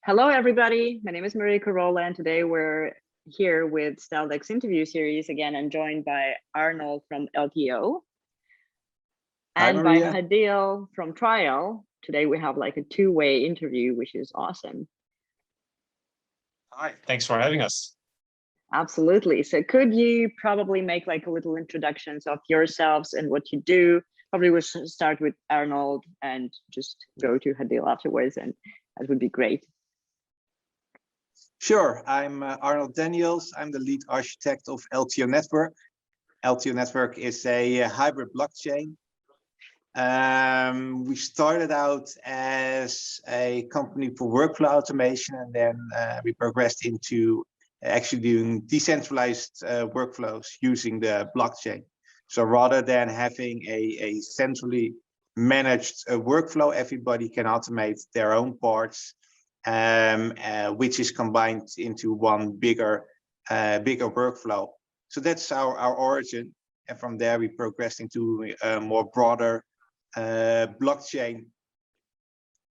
Hello, everybody. My name is Maria Carola, and today we're here with StealthEX interview series again, and joined by Arnold from LTO and by Hadil from Triall. Today we have like a two-way interview, which is awesome. Hi, thanks for having us. Absolutely. So could you probably make like a little introductions of yourselves and what you do? Probably we'll start with Arnold and just go to Hadil afterwards, and that would be great. Sure, I'm Arnold Daniels. I'm the lead architect of LTO Network. LTO Network is a hybrid blockchain. We started out as a company for workflow automation, and then we progressed into actually doing decentralized workflows using the blockchain. So rather than having a centrally managed workflow, everybody can automate their own parts, which is combined into one bigger workflow. So that's our origin, and from there we progressed into a more broader blockchain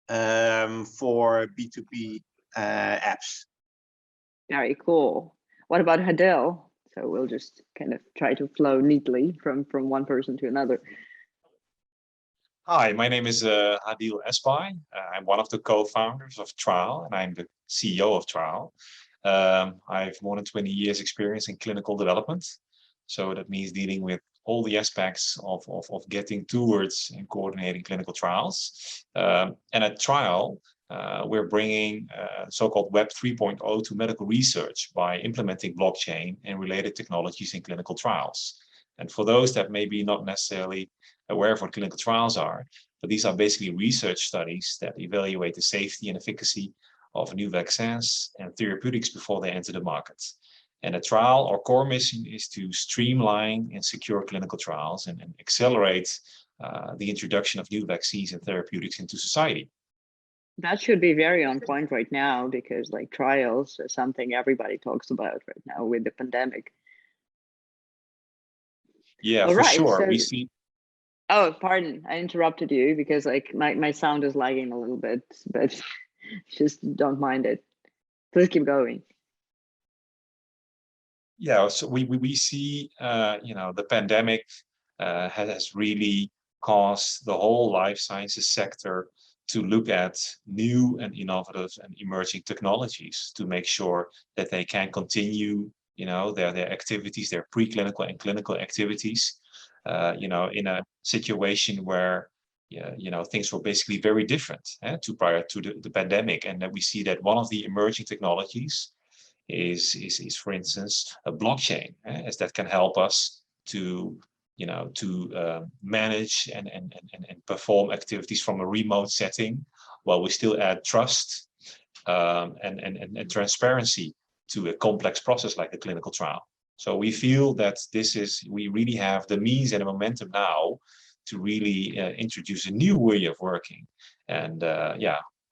for B2B apps. Very cool. What about Hadil? So we'll just kind of try to flow neatly from one person to another. Hi, my name is Hadil Es-Sbai. I'm one of the co-founders of Triall, and I'm the CEO of Triall. I have more than 20 years experience in clinical development. So that means dealing with all the aspects of getting towards and coordinating clinical trials. And at Triall, we're bringing so-called Web 3.0 to medical research by implementing blockchain and related technologies in clinical trials. And for those that may be not necessarily aware of what clinical trials are, but these are basically research studies that evaluate the safety and efficacy of new vaccines and therapeutics before they enter the market. And at Triall, our core mission is to streamline and secure clinical trials and accelerate the introduction of new vaccines and therapeutics into society. That should be very on point right now, because like trials are something everybody talks about right now with the pandemic. Yeah, for sure. So, we see. Oh, pardon, I interrupted you because like my sound is lagging a little bit, but just don't mind it. Please keep going. Yeah, so we see, the pandemic has really caused the whole life sciences sector to look at new and innovative and emerging technologies to make sure that they can continue, their activities, their preclinical and clinical activities, in a situation where, things were basically very different prior to the pandemic. And that we see that one of the emerging technologies is for instance, a blockchain, as that can help us to manage and perform activities from a remote setting, while we still add trust and transparency to a complex process like the clinical trial. So we feel that we really have the means and the momentum now to really introduce a new way of working. And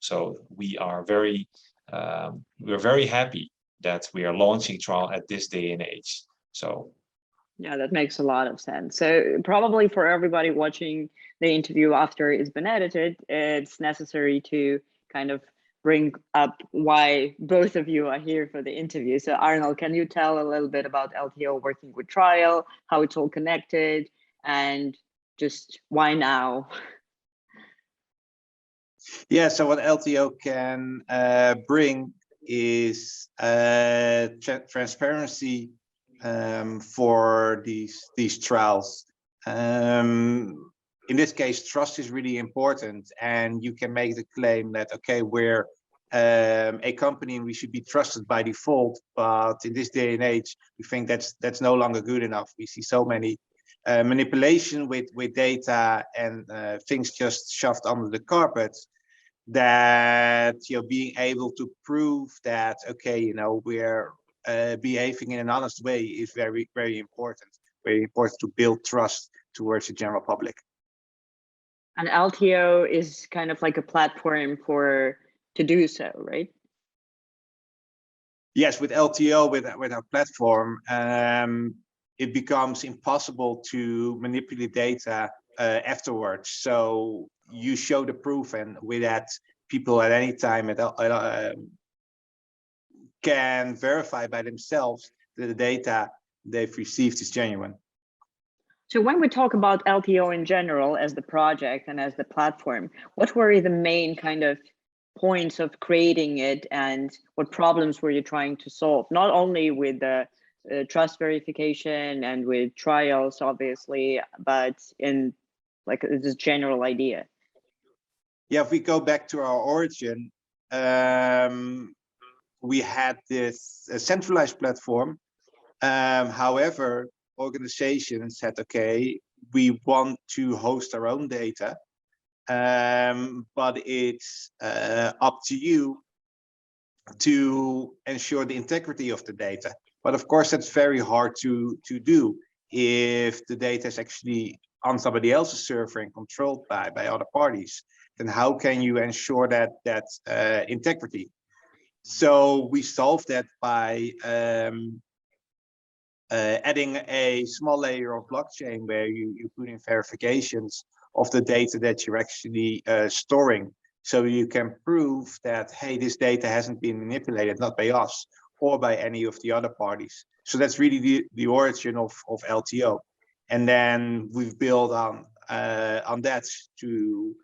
so we are we're very happy that we are launching Triall at this day and age. So yeah, that makes a lot of sense. So probably for everybody watching the interview after it's been edited, it's necessary to kind of bring up why both of you are here for the interview. So Arnold, can you tell a little bit about LTO working with Triall, how it's all connected, and just why now? Yeah, so what LTO can bring is transparency for these trials. In this case, trust is really important, and you can make the claim that, okay, we're a company and we should be trusted by default, but in this day and age, we think that's no longer good enough. We see so many manipulation with data and things just shoved under the carpet, that being able to prove that, okay, we're behaving in an honest way is very, very important. Very important to build trust towards the general public. And LTO is kind of like a platform to do so, right? Yes, with LTO, with our platform, it becomes impossible to manipulate data afterwards. So you show the proof, and with that, people at any time can verify by themselves that the data they've received is genuine. So when we talk about LTO in general as the project and as the platform, what were the main kind of points of creating it, and what problems were you trying to solve? Not only with the trust verification and with trials, obviously, but in like this general idea. Yeah, if we go back to our origin, we had this centralized platform. However, organizations said, okay, we want to host our own data, but it's up to you to ensure the integrity of the data. But of course, that's very hard to do if the data is actually on somebody else's server and controlled by other parties. Then how can you ensure that integrity? So we solved that by adding a small layer of blockchain where you put in verifications of the data that you're actually storing. So you can prove that, hey, this data hasn't been manipulated, not by us or by any of the other parties. So that's really the origin of LTO. And then we've built on that to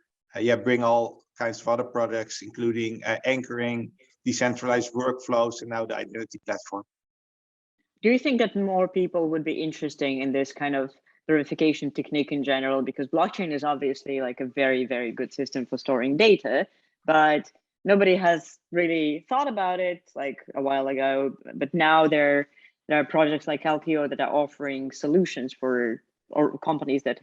bring all kinds of other products, including anchoring, decentralized workflows, and now the identity platform. Do you think that more people would be interested in this kind of verification technique in general? Because blockchain is obviously like a very, very good system for storing data, but nobody has really thought about it like a while ago. But now there are projects like LTO that are offering solutions for or companies that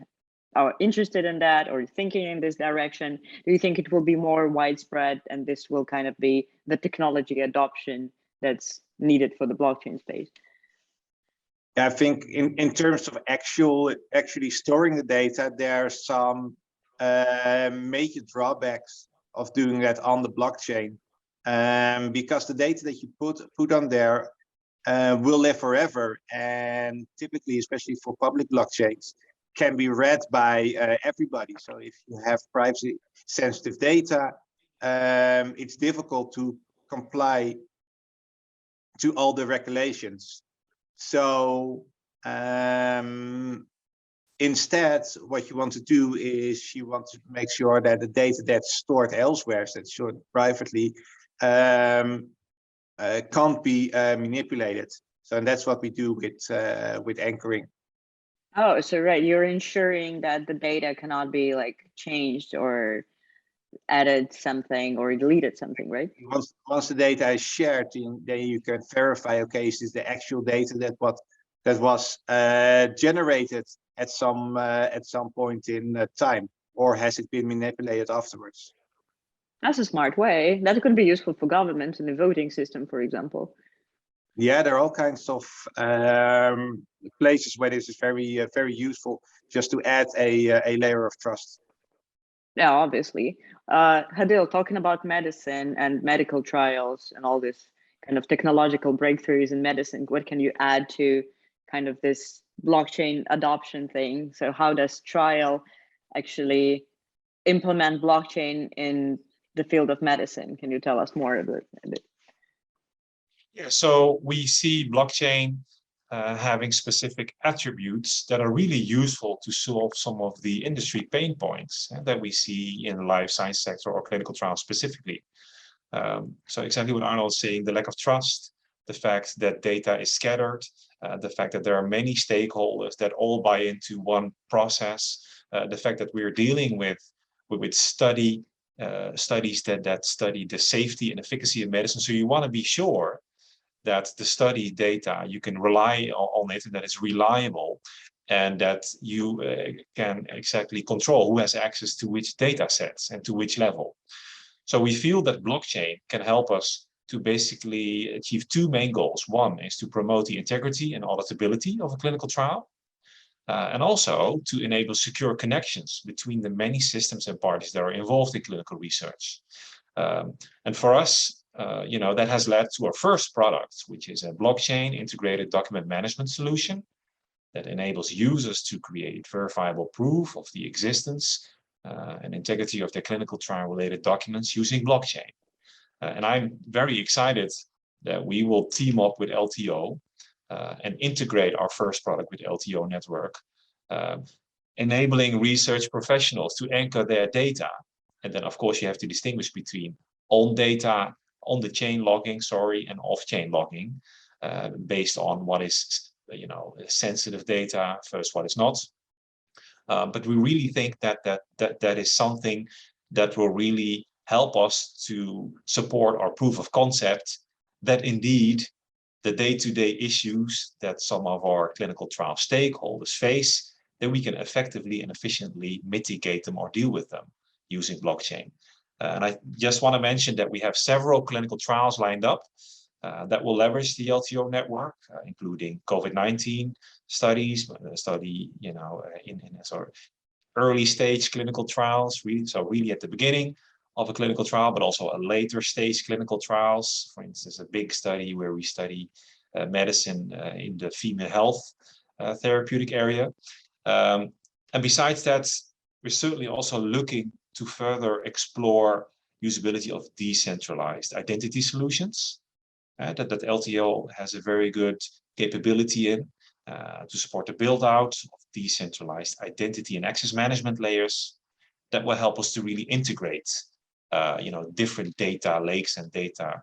are interested in that or thinking in this direction. Do you think it will be more widespread and this will kind of be the technology adoption that's needed for the blockchain space? I think in terms of actually storing the data, there are some major drawbacks of doing that on the blockchain, because the data that you put on there will live forever, and typically, especially for public blockchains, can be read by everybody. So if you have privacy sensitive data, it's difficult to comply to all the regulations. So instead, what you want to do is you want to make sure that the data that's stored elsewhere, that's stored privately, can't be manipulated. So and that's what we do with anchoring. Oh, so right, you're ensuring that the data cannot be like changed or added something or deleted something, right? Once the data is shared, then you can verify, okay, is this the actual data that was generated at some point in time, or has it been manipulated afterwards? That's a smart way. That could be useful for governments in the voting system, for example. Yeah, there are all kinds of places where this is very useful, just to add a layer of trust. Yeah, obviously. Hadil, talking about medicine and medical trials and all this kind of technological breakthroughs in medicine, what can you add to kind of this blockchain adoption thing? So how does Triall actually implement blockchain in the field of medicine? Can you tell us more about it? Yeah, so we see blockchain having specific attributes that are really useful to solve some of the industry pain points that we see in the life science sector or clinical trials specifically. So exactly what Arnold is saying, the lack of trust, the fact that data is scattered, the fact that there are many stakeholders that all buy into one process, the fact that we're dealing with studies that study the safety and efficacy of medicine. So you want to be sure that the study data, you can rely on it, and that it's reliable, and that you can exactly control who has access to which data sets and to which level. So we feel that blockchain can help us to basically achieve two main goals. One is to promote the integrity and auditability of a clinical trial, and also to enable secure connections between the many systems and parties that are involved in clinical research. And for us, that has led to our first product, which is a blockchain integrated document management solution that enables users to create verifiable proof of the existence and integrity of their clinical trial related documents using blockchain. And I'm very excited that we will team up with LTO and integrate our first product with LTO Network, enabling research professionals to anchor their data. And then, of course, you have to distinguish between on the chain logging, and off-chain logging, based on what is, sensitive data versus what is not. But we really think that is something that will really help us to support our proof of concept that indeed the day-to-day issues that some of our clinical trial stakeholders face, that we can effectively and efficiently mitigate them or deal with them using blockchain. And I just want to mention that we have several clinical trials lined up that will leverage the LTO network, including COVID-19 studies, in sort of early stage clinical trials, really at the beginning of a clinical trial, but also a later stage clinical trials. For instance, a big study where we study medicine in the female health therapeutic area. And besides that, we're certainly also looking to further explore usability of decentralized identity solutions that LTO has a very good capability in to support the build out of decentralized identity and access management layers that will help us to really integrate different data lakes and data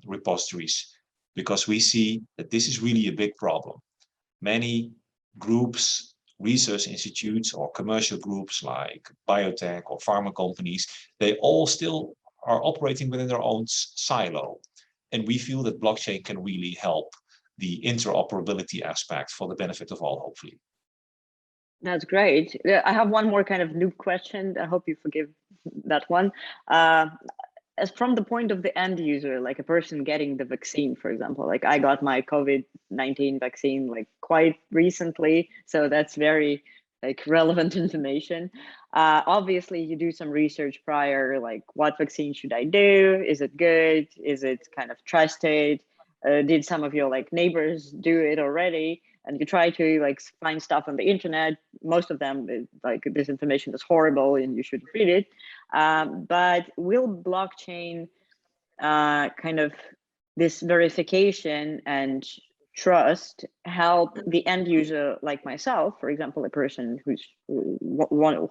repositories, because we see that this is really a big problem. Many groups, research institutes or commercial groups like biotech or pharma companies, they all still are operating within their own silo. And we feel that blockchain can really help the interoperability aspect for the benefit of all, hopefully. That's great. I have one more kind of noob question. I hope you forgive that one. As from the point of the end user, like a person getting the vaccine, for example, like I got my COVID-19 vaccine like quite recently, so that's very like relevant information. Obviously, you do some research prior, like what vaccine should I do? Is it good? Is it kind of trusted? Did some of your like neighbors do it already? And you try to like find stuff on the internet. Most of them, like this information is horrible and you should read it. But will blockchain kind of this verification and trust help the end user like myself, for example, a person who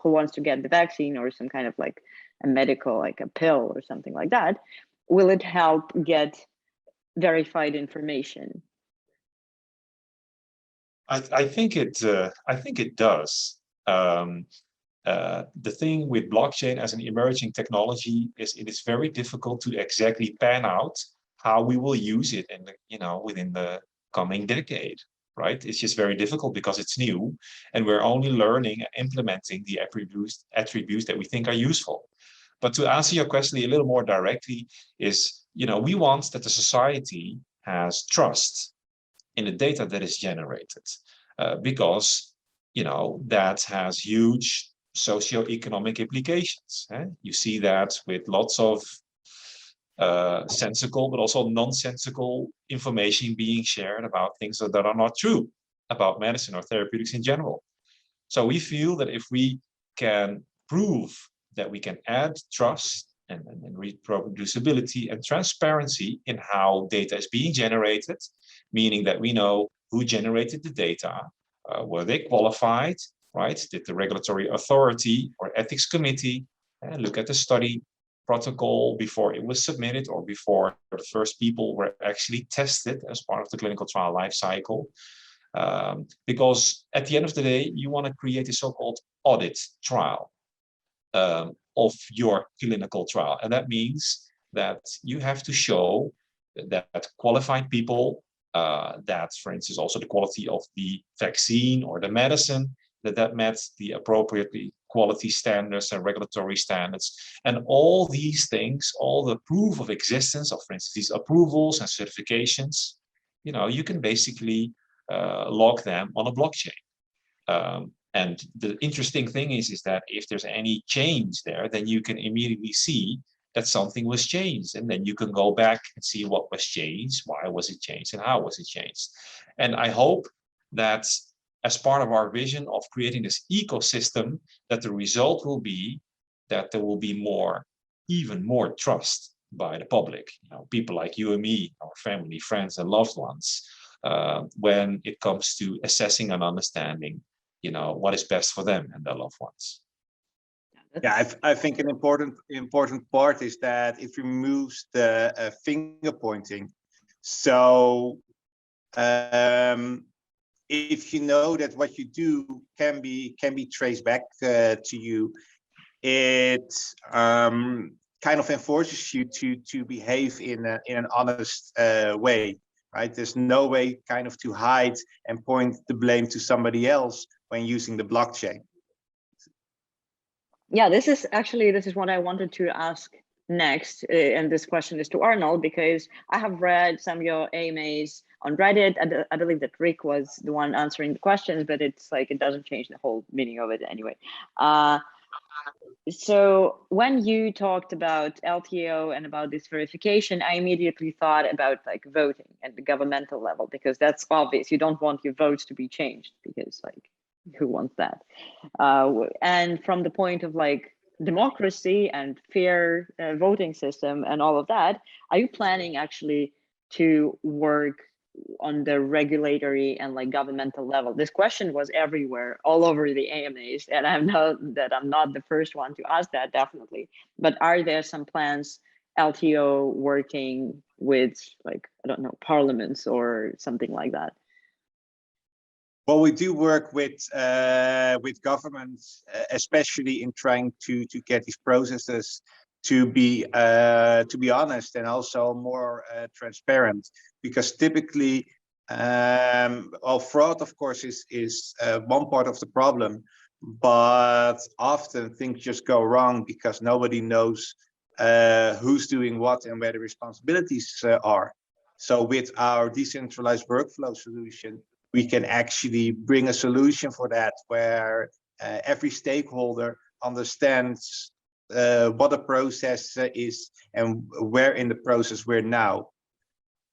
wants to get the vaccine or some kind of like a medical, like a pill or something like that? Will it help get verified information? I think it does. The thing with blockchain as an emerging technology is it is very difficult to exactly pan out how we will use it within the coming decade, right? It's just very difficult because it's new and we're only learning and implementing the attributes that we think are useful. But to answer your question a little more directly is, we want that the society has trust in the data that is generated, because that has huge socioeconomic implications. You see that with lots of sensical but also nonsensical information being shared about things that are not true about medicine or therapeutics in general. So we feel that if we can prove that we can add trust and reproducibility and transparency in how data is being generated, meaning that we know who generated the data, were they qualified, right? Did the regulatory authority or ethics committee look at the study protocol before it was submitted or before the first people were actually tested as part of the clinical trial life cycle? Because at the end of the day, you want to create a so-called audit trial of your clinical trial. And that means that you have to show that qualified people, that, for instance, also the quality of the vaccine or the medicine, that met the appropriately quality standards and regulatory standards. And all these things, all the proof of existence of, for instance, these approvals and certifications, you can basically log them on a blockchain. And the interesting thing is that if there's any change there, then you can immediately see that something was changed. And then you can go back and see what was changed, why was it changed, and how was it changed. And I hope that as part of our vision of creating this ecosystem, that the result will be that there will be even more trust by the public, people like you and me, our family, friends, and loved ones, when it comes to assessing and understanding, what is best for them and their loved ones. Yeah, I think an important part is that it removes the finger pointing. So if you know that what you do can be traced back to you, it kind of enforces you to behave in an honest way, right? There's no way kind of to hide and point the blame to somebody else when using the blockchain. Yeah, this is what I wanted to ask next, and this question is to Arnold, because I have read some of your AMAs on Reddit. I believe that Rick was the one answering the questions, but it's like it doesn't change the whole meaning of it anyway. So when you talked about LTO and about this verification, I immediately thought about like voting at the governmental level, because that's obvious. You don't want your votes to be changed, because like who wants that? And from the point of like democracy and fair voting system and all of that, are you planning actually to work on the regulatory and like governmental level? This question was everywhere, all over the AMAs, and I know that I'm not the first one to ask that, definitely. But are there some plans, LTO working with like, I don't know, parliaments or something like that? Well, we do work with governments, especially in trying to get these processes to be honest and also more transparent. Because typically, well, fraud, of course, is one part of the problem, but often things just go wrong because nobody knows who's doing what and where the responsibilities are. So with our decentralized workflow solution, we can actually bring a solution for that, where every stakeholder understands what the process is and where in the process we're now.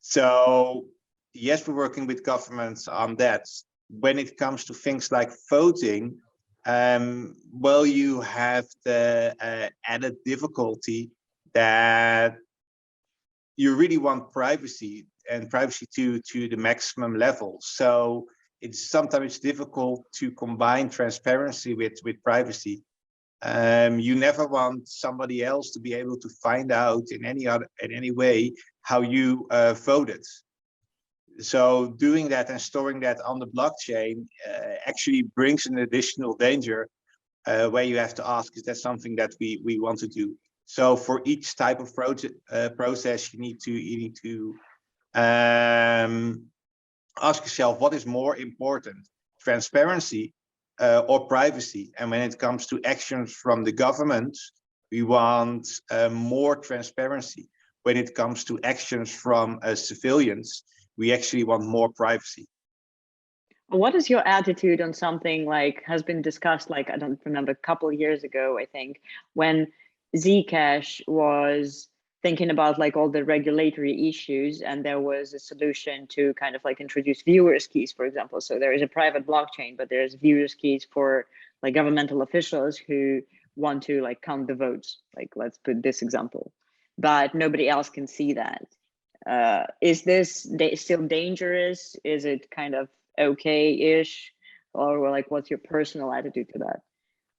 So yes, we're working with governments on that. When it comes to things like voting, well, you have the added difficulty that you really want privacy, and privacy to the maximum level. So it's sometimes difficult to combine transparency with privacy. You never want somebody else to be able to find out in any way how you voted. So doing that and storing that on the blockchain actually brings an additional danger, where you have to ask, is that something that we want to do? So for each type of process, you need to ask yourself, what is more important, transparency or privacy? And when it comes to actions from the government, we want more transparency. When it comes to actions from civilians, we actually want more privacy. What is your attitude on something like has been discussed, like, I don't remember, a couple of years ago, I think, when Zcash was thinking about like all the regulatory issues, and there was a solution to kind of like introduce viewers keys, for example. So there is a private blockchain, but there's viewers keys for like governmental officials who want to like count the votes. Like, let's put this example, but nobody else can see that. Is this still dangerous? Is it kind of okay-ish, or like what's your personal attitude to that?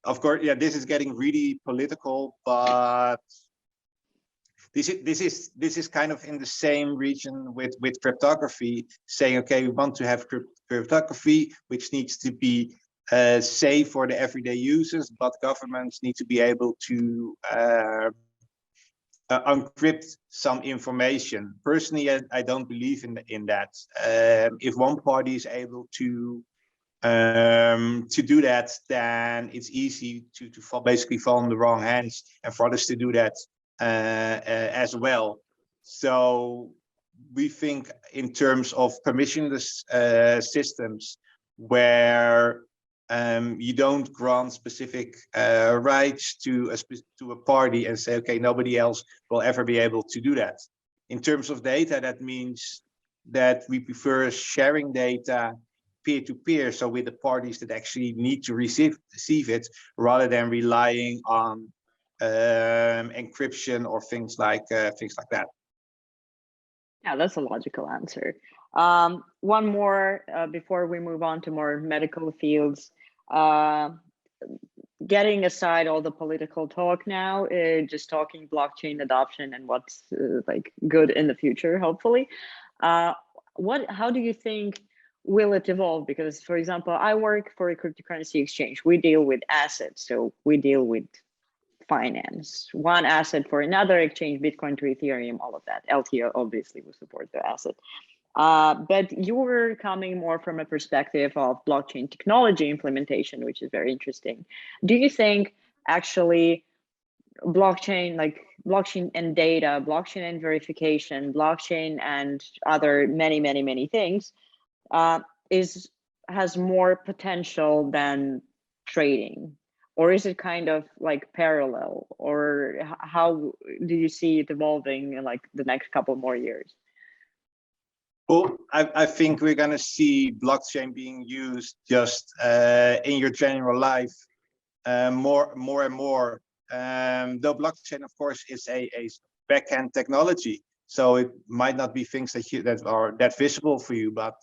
Of course, yeah, this is getting really political, but this is kind of in the same region with cryptography, saying, okay, we want to have cryptography which needs to be safe for the everyday users, but governments need to be able to encrypt some information. Personally, I don't believe in that. If one party is able to do that, then it's easy to basically fall in the wrong hands, and for others to do that as well. So we think in terms of permissionless systems, where you don't grant specific rights to a party and say, okay, nobody else will ever be able to do that. In terms of data, that means that we prefer sharing data peer-to-peer, so with the parties that actually need to receive it, rather than relying on encryption or things like that. Yeah, that's a logical answer. One more before we move on to more medical fields. Getting aside all the political talk now, just talking blockchain adoption and what's like good in the future, hopefully. How do you think will it evolve? Because, for example, I work for a cryptocurrency exchange. We deal with assets, so we deal with finance, one asset for another exchange, Bitcoin to Ethereum, all of that. LTO obviously will support the asset. But you were coming more from a perspective of blockchain technology implementation, which is very interesting. Do you think actually blockchain, like blockchain and data, blockchain and verification, blockchain and other many things has more potential than trading? Or is it kind of like parallel? Or how do you see it evolving in like the next couple more years? Well, I think we're going to see blockchain being used just in your general life more and more. Though blockchain, of course, is a back-end technology, so it might not be things that are that visible for you, but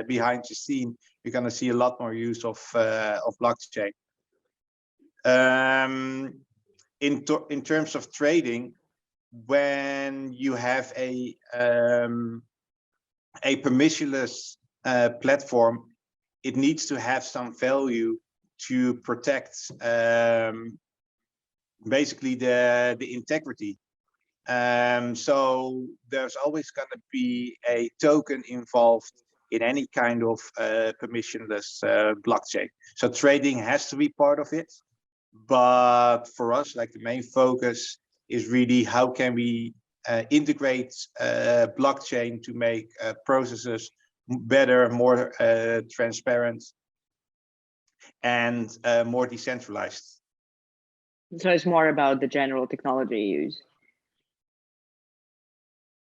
behind the scene, you're going to see a lot more use of blockchain. In terms of trading, when you have a permissionless platform, it needs to have some value to protect basically the integrity. So there's always going to be a token involved in any kind of permissionless blockchain. So trading has to be part of it. But for us, like the main focus is really how can we integrate blockchain to make processes better, more transparent, and more decentralized. So it's more about the general technology use.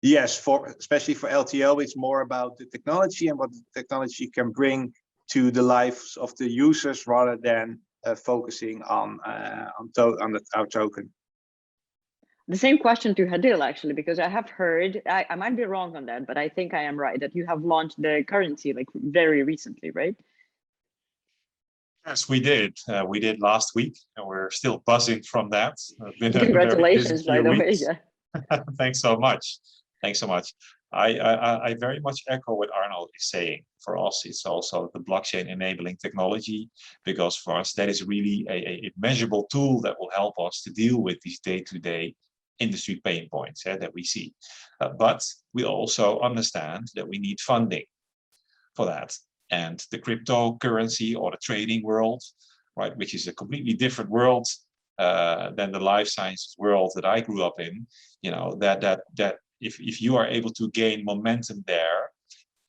Yes, especially for LTO, it's more about the technology and what the technology can bring to the lives of the users rather than focusing on our token. The same question to Hadil, actually, because I have heard, I might be wrong on that, but I think I am right, that you have launched the currency like very recently, right? Yes, we did. We did last week, and we're still buzzing from that. Congratulations, by the way. Yeah. Thanks so much. Thanks so much. I very much echo what Arnold is saying. For us, it's also the blockchain enabling technology, because for us, that is really a measurable tool that will help us to deal with these day-to-day industry pain points that we see. But we also understand that we need funding for that. And the cryptocurrency or the trading world, right, which is a completely different world than the life sciences world that I grew up in, you know, that if you are able to gain momentum there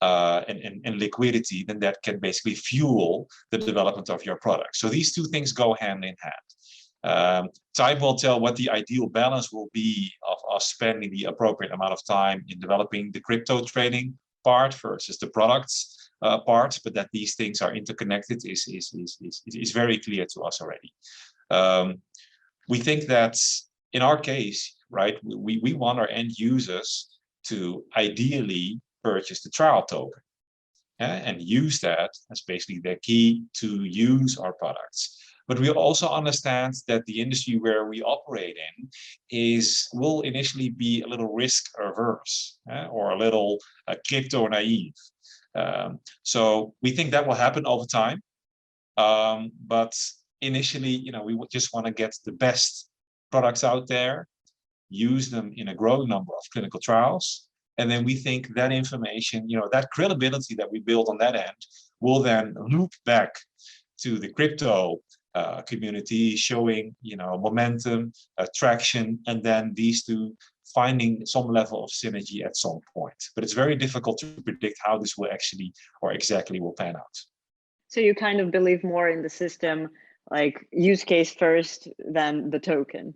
and liquidity, then that can basically fuel the development of your product. So these two things go hand in hand. Time will tell what the ideal balance will be of us spending the appropriate amount of time in developing the crypto trading part versus the products part, but that these things are interconnected is very clear to us already. We think that in our case, right, we want our end users to ideally purchase the trial token and use that as basically their key to use our products. But we also understand that the industry where we operate in will initially be a little risk averse or a little crypto naive. So we think that will happen over time. But initially, you know, we just want to get the best products out there, use them in a growing number of clinical trials. And then we think that information, you know, that credibility that we build on that end will then loop back to the crypto community, showing, you know, momentum, traction, and then these two finding some level of synergy at some point. But it's very difficult to predict how this will actually or exactly will pan out. So you kind of believe more in the system, like use case first than the token?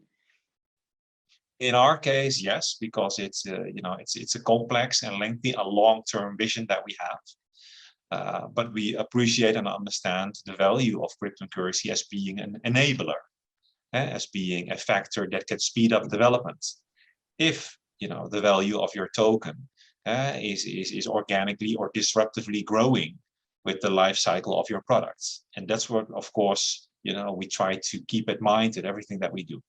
In our case, yes, because it's you know, it's a complex and lengthy, a long-term vision that we have. but we appreciate and understand the value of cryptocurrency as being an enabler, as being a factor that can speed up development. If the value of your token is organically or disruptively growing with the life cycle of your products. And that's what, of course, we try to keep in mind in everything that we do.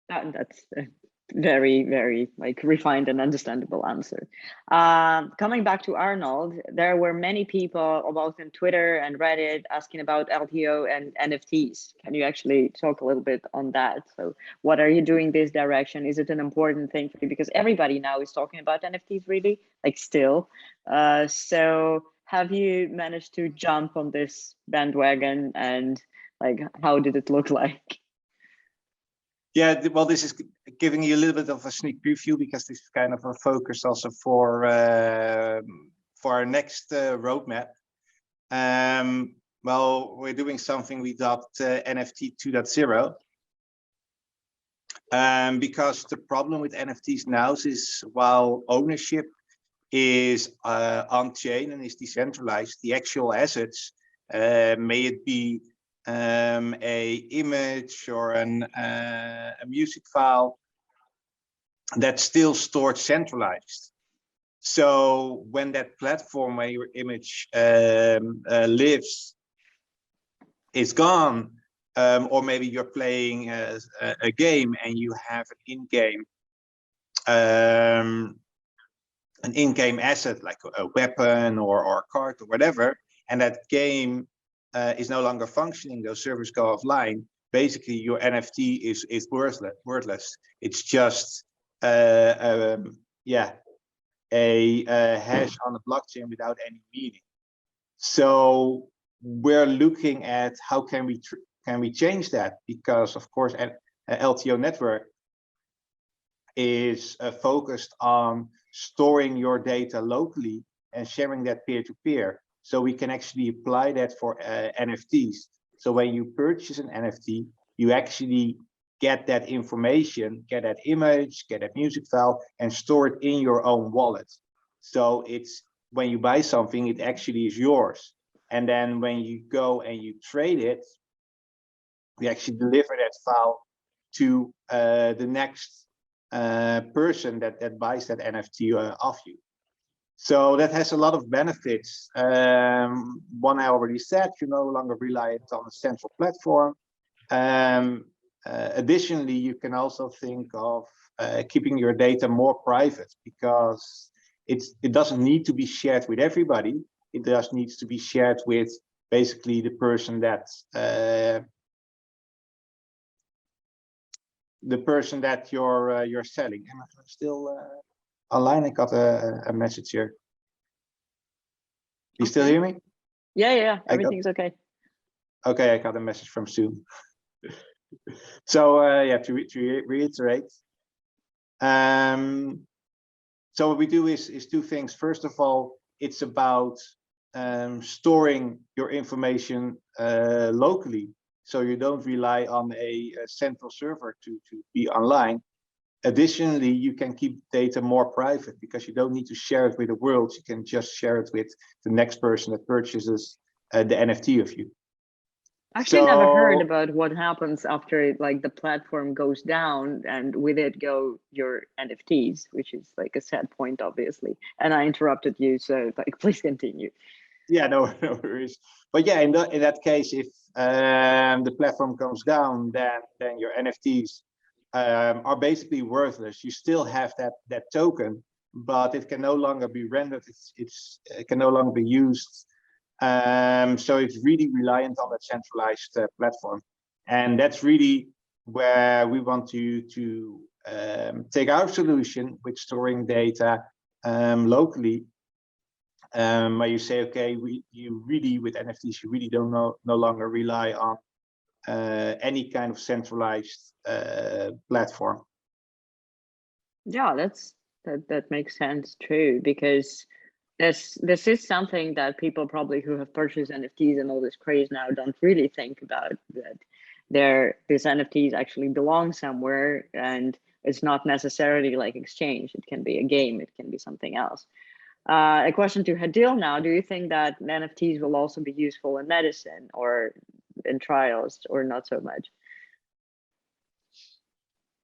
That's a very, very refined and understandable answer. Coming back to Arnold, there were many people both on Twitter and Reddit asking about LTO and NFTs. Can you actually talk a little bit on that? So what are you doing this direction? Is it an important thing for you? Because everybody now is talking about NFTs really, still. So have you managed to jump on this bandwagon, and how did it look like? Yeah, well, this is giving you a little bit of a sneak preview, because this is kind of a focus also for our next roadmap. Well, we're doing something we dubbed NFT 2.0, because the problem with NFTs now is, while ownership is on-chain and is decentralized, the actual assets, may it be a image or a music file, that's still stored centralized. So when that platform where your image lives is gone, or maybe you're playing a game and you have an in-game asset like a weapon or a card or whatever, and that game is no longer functioning, those servers go offline, basically your NFT is worthless. It's just a hash on the blockchain without any meaning. So we're looking at how can we change that, because of course LTO Network is focused on storing your data locally and sharing that peer-to-peer. So we can actually apply that for NFTs. So when you purchase an NFT, you actually get that information, get that image, get that music file, and store it in your own wallet. So it's, when you buy something, it actually is yours. And then when you go and you trade it, we actually deliver that file to the next person that buys that NFT off you. So that has a lot of benefits. One I already said, you no longer rely on a central platform. Additionally, you can also think of keeping your data more private, because it doesn't need to be shared with everybody. It just needs to be shared with basically the person that you're selling. Am I still online? I got a message here. You still hear me? Yeah, everything's okay. Okay, I got a message from Zoom. So yeah, to reiterate, so what we do is two things. First of all, it's about storing your information locally, so you don't rely on a central server to be online. Additionally, you can keep data more private, because you don't need to share it with the world. You can just share it with the next person that purchases the NFT of you. Actually, never heard about what happens after the platform goes down and with it go your NFTs, which is a sad point, obviously. And I interrupted you, so please continue. Yeah, no worries. But yeah, in that case, if the platform comes down, then your NFTs are basically worthless. You still have that token, but it can no longer be rendered. It can no longer be used. So it's really reliant on that centralized platform, and that's really where we want to take our solution with storing data locally. Where you say, okay, you really, with NFTs, you really don't no longer rely on any kind of centralized platform. Yeah, that makes sense too, because this is something that people probably who have purchased NFTs and all this craze now don't really think about, that this NFTs actually belong somewhere, and it's not necessarily like exchange. It can be a game, it can be something else. A question to Hadil now. Do you think that NFTs will also be useful in medicine or in trials, or not so much?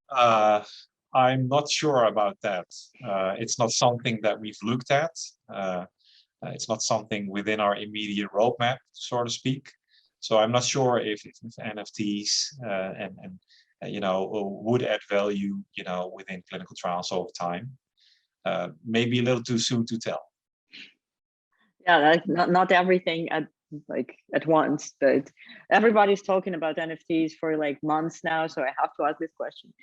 I'm not sure about that. It's not something that we've looked at. It's not something within our immediate roadmap, so to speak. So I'm not sure if NFTs and would add value, within clinical trials over time. Maybe a little too soon to tell. Yeah, like not everything at once, but everybody's talking about NFTs for like months now, so I have to ask this question.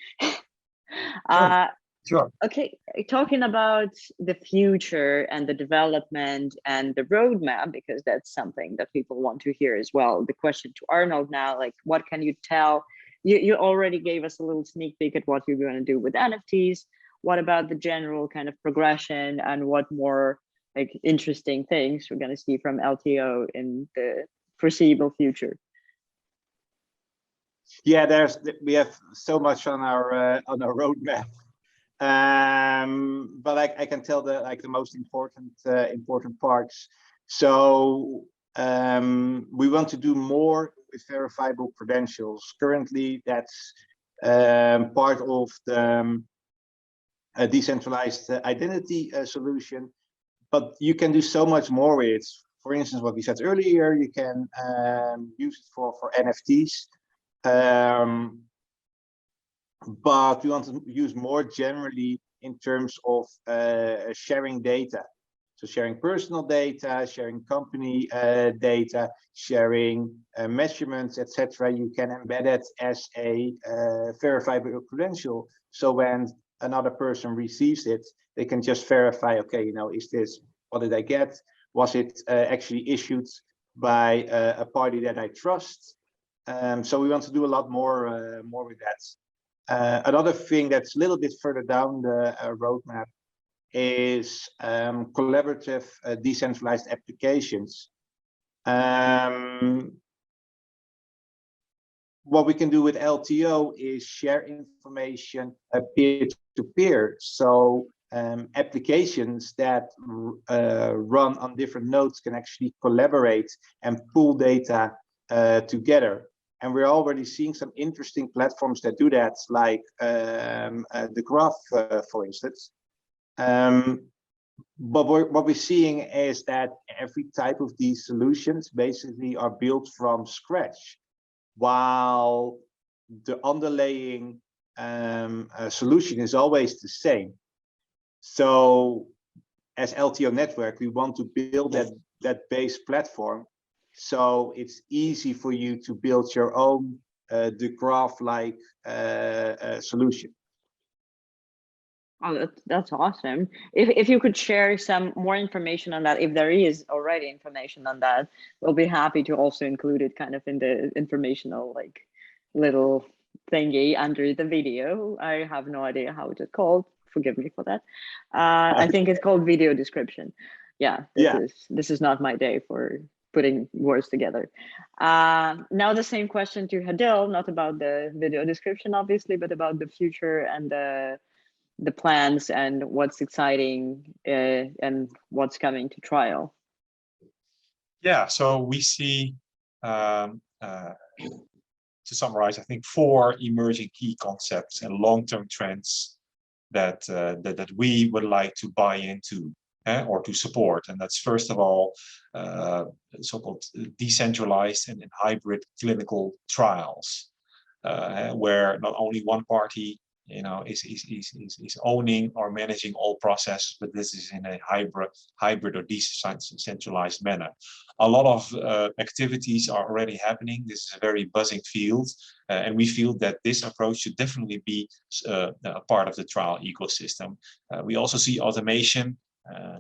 Sure. Okay, talking about the future and the development and the roadmap, because that's something that people want to hear as well. The question to Arnold now, like, what can you tell? You already gave us a little sneak peek at what you're going to do with NFTs. What about the general kind of progression, and what more like interesting things we're going to see from LTO in the foreseeable future? Yeah, we have so much on our roadmap, but I can tell the most important parts. So we want to do more with verifiable credentials. Currently, that's part of the decentralized identity solution, but you can do so much more with it. For instance, what we said earlier, you can use it for NFTs. But we want to use more generally in terms of sharing data. So sharing personal data, sharing company data, sharing measurements, etc. You can embed it as a verifiable credential. So when another person receives it, they can just verify, okay, is this, what did I get? Was it actually issued by a party that I trust? So we want to do a lot more with that. Another thing that's a little bit further down the roadmap is collaborative decentralized applications. What we can do with LTO is share information peer-to-peer. So applications that run on different nodes can actually collaborate and pool data together. And we're already seeing some interesting platforms that do that, like the Graph, for instance. But what we're seeing is that every type of these solutions basically are built from scratch, while the underlying solution is always the same. So as LTO Network, we want to build that base platform, so it's easy for you to build your own the Graph-like solution. Oh, that's awesome. If you could share some more information on that, if there is already information on that, we'll be happy to also include it kind of in the informational like little thingy under the video. I have no idea how it is called. Forgive me for that. I think it's called video description. Yeah, this is not my day for putting words together. Now the same question to Hadil, not about the video description, obviously, but about the future and the plans and what's exciting and what's coming to Triall. Yeah, so we see, to summarize, I think 4 emerging key concepts and long-term trends that we would like to buy into or to support. And that's, first of all, so-called decentralized and hybrid clinical trials, where not only one party is owning or managing all processes, but this is in a hybrid or decentralized manner. A lot of activities are already happening. This is a very buzzing field, and we feel that this approach should definitely be a part of the trial ecosystem. We also see automation,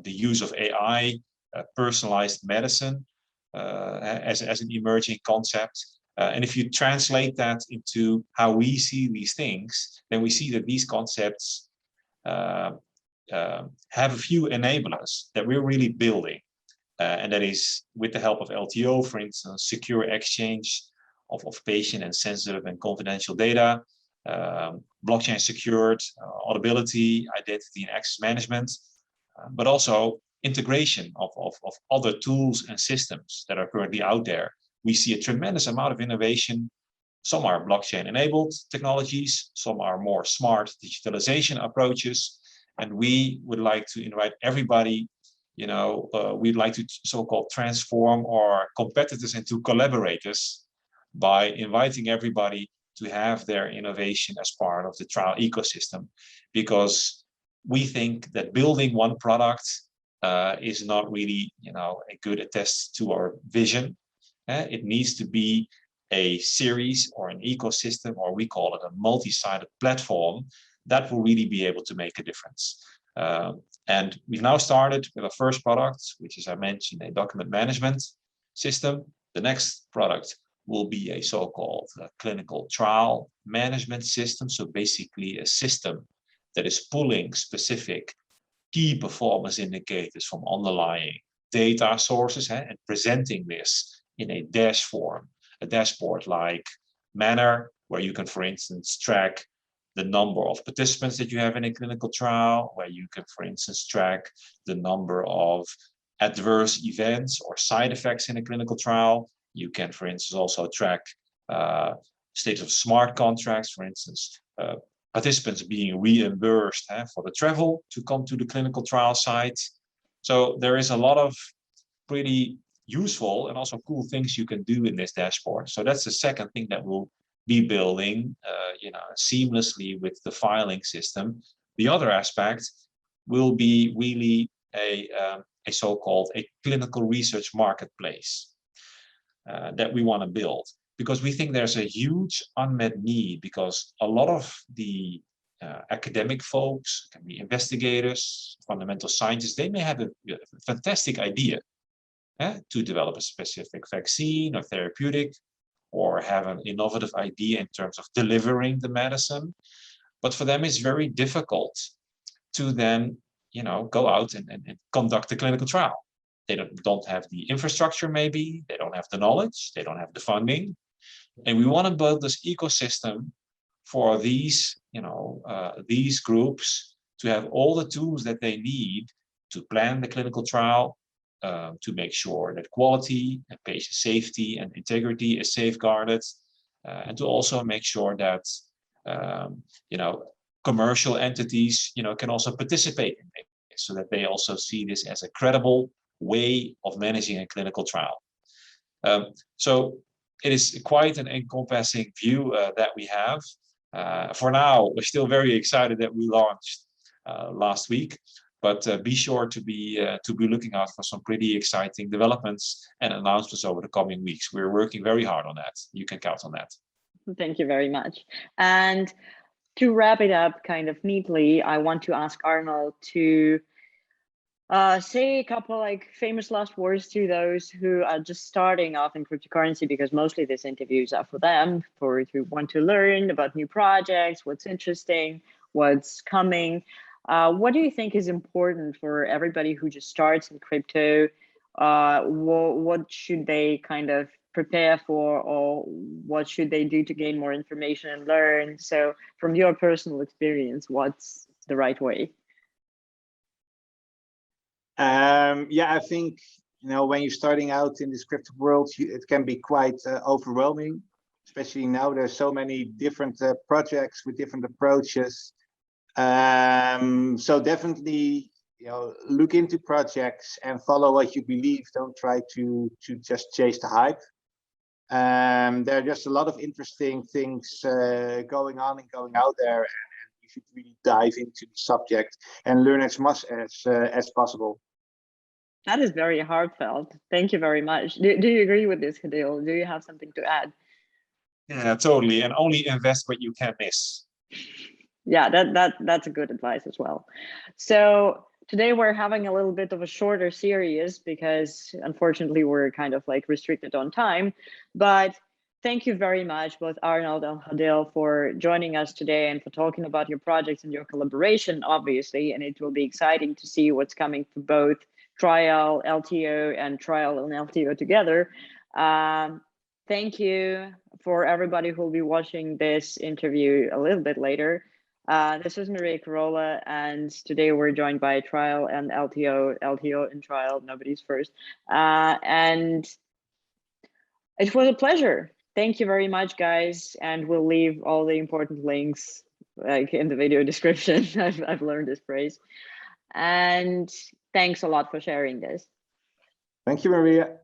the use of AI, personalized medicine as an emerging concept. And if you translate that into how we see these things, then we see that these concepts have a few enablers that we're really building. And that is with the help of LTO, for instance, secure exchange of patient and sensitive and confidential data, blockchain secured, auditability, identity and access management, but also integration of other tools and systems that are currently out there. We see a tremendous amount of innovation. Some are blockchain enabled technologies, some are more smart digitalization approaches. And we would like to invite everybody, we'd like to so-called transform our competitors into collaborators by inviting everybody to have their innovation as part of the Triall ecosystem, because we think that building one product is not really, a good attest to our vision. It needs to be a series or an ecosystem, or we call it a multi-sided platform that will really be able to make a difference. And we've now started with our first product, which is, I mentioned, a document management system. The next product will be a so-called clinical trial management system. So basically a system that is pulling specific key performance indicators from underlying data sources and presenting this in a dashboard-like manner, where you can, for instance, track the number of participants that you have in a clinical trial, where you can, for instance, track the number of adverse events or side effects in a clinical trial. You can, for instance, also track status of smart contracts, for instance, participants being reimbursed for the travel to come to the clinical trial site. So there is a lot of pretty useful and also cool things you can do in this dashboard. So that's the second thing that we'll be building seamlessly with the filing system. The other aspect will be really a so-called a clinical research marketplace that we want to build, because we think there's a huge unmet need, because a lot of the academic folks, can be investigators, fundamental scientists, they may have a fantastic idea to develop a specific vaccine or therapeutic, or have an innovative idea in terms of delivering the medicine. But for them, it's very difficult to then, go out and conduct a clinical trial. They don't have the infrastructure, maybe, they don't have the knowledge, they don't have the funding. And we want to build this ecosystem for these, these groups to have all the tools that they need to plan the clinical trial, to make sure that quality and patient safety and integrity is safeguarded, and to also make sure that commercial entities can also participate in it, so that they also see this as a credible way of managing a clinical trial. So it is quite an encompassing view that we have. For now, we're still very excited that we launched last week. But be sure to be looking out for some pretty exciting developments and announcements over the coming weeks. We're working very hard on that. You can count on that. Thank you very much. And to wrap it up kind of neatly, I want to ask Arnold to say a couple famous last words to those who are just starting off in cryptocurrency, because mostly these interviews are for them, who want to learn about new projects, what's interesting, what's coming. What do you think is important for everybody who just starts in crypto? What should they kind of prepare for, or what should they do to gain more information and learn? So from your personal experience, what's the right way? I think, when you're starting out in this crypto world, it can be quite overwhelming, especially now there's so many different projects with different approaches. So definitely, look into projects and follow what you believe. Don't try to just chase the hype. There are just a lot of interesting things going on and going out there, and you should really dive into the subject and learn as much as possible. That is very heartfelt. Thank you very much. Do you agree with this, Hadil? Do you have something to add? Yeah, totally. And only invest what you can miss. Yeah, that's a good advice as well. So today we're having a little bit of a shorter series because unfortunately we're kind of restricted on time. But thank you very much, both Arnold and Hadil, for joining us today and for talking about your projects and your collaboration, obviously. And it will be exciting to see what's coming for both Triall, LTO, and Triall and LTO together. Thank you for everybody who will be watching this interview a little bit later. This is Maria Carola, and today we're joined by Triall and LTO and Triall, nobody's first. And it was a pleasure. Thank you very much, guys. And we'll leave all the important links like in the video description. I've learned this phrase. And thanks a lot for sharing this. Thank you, Maria.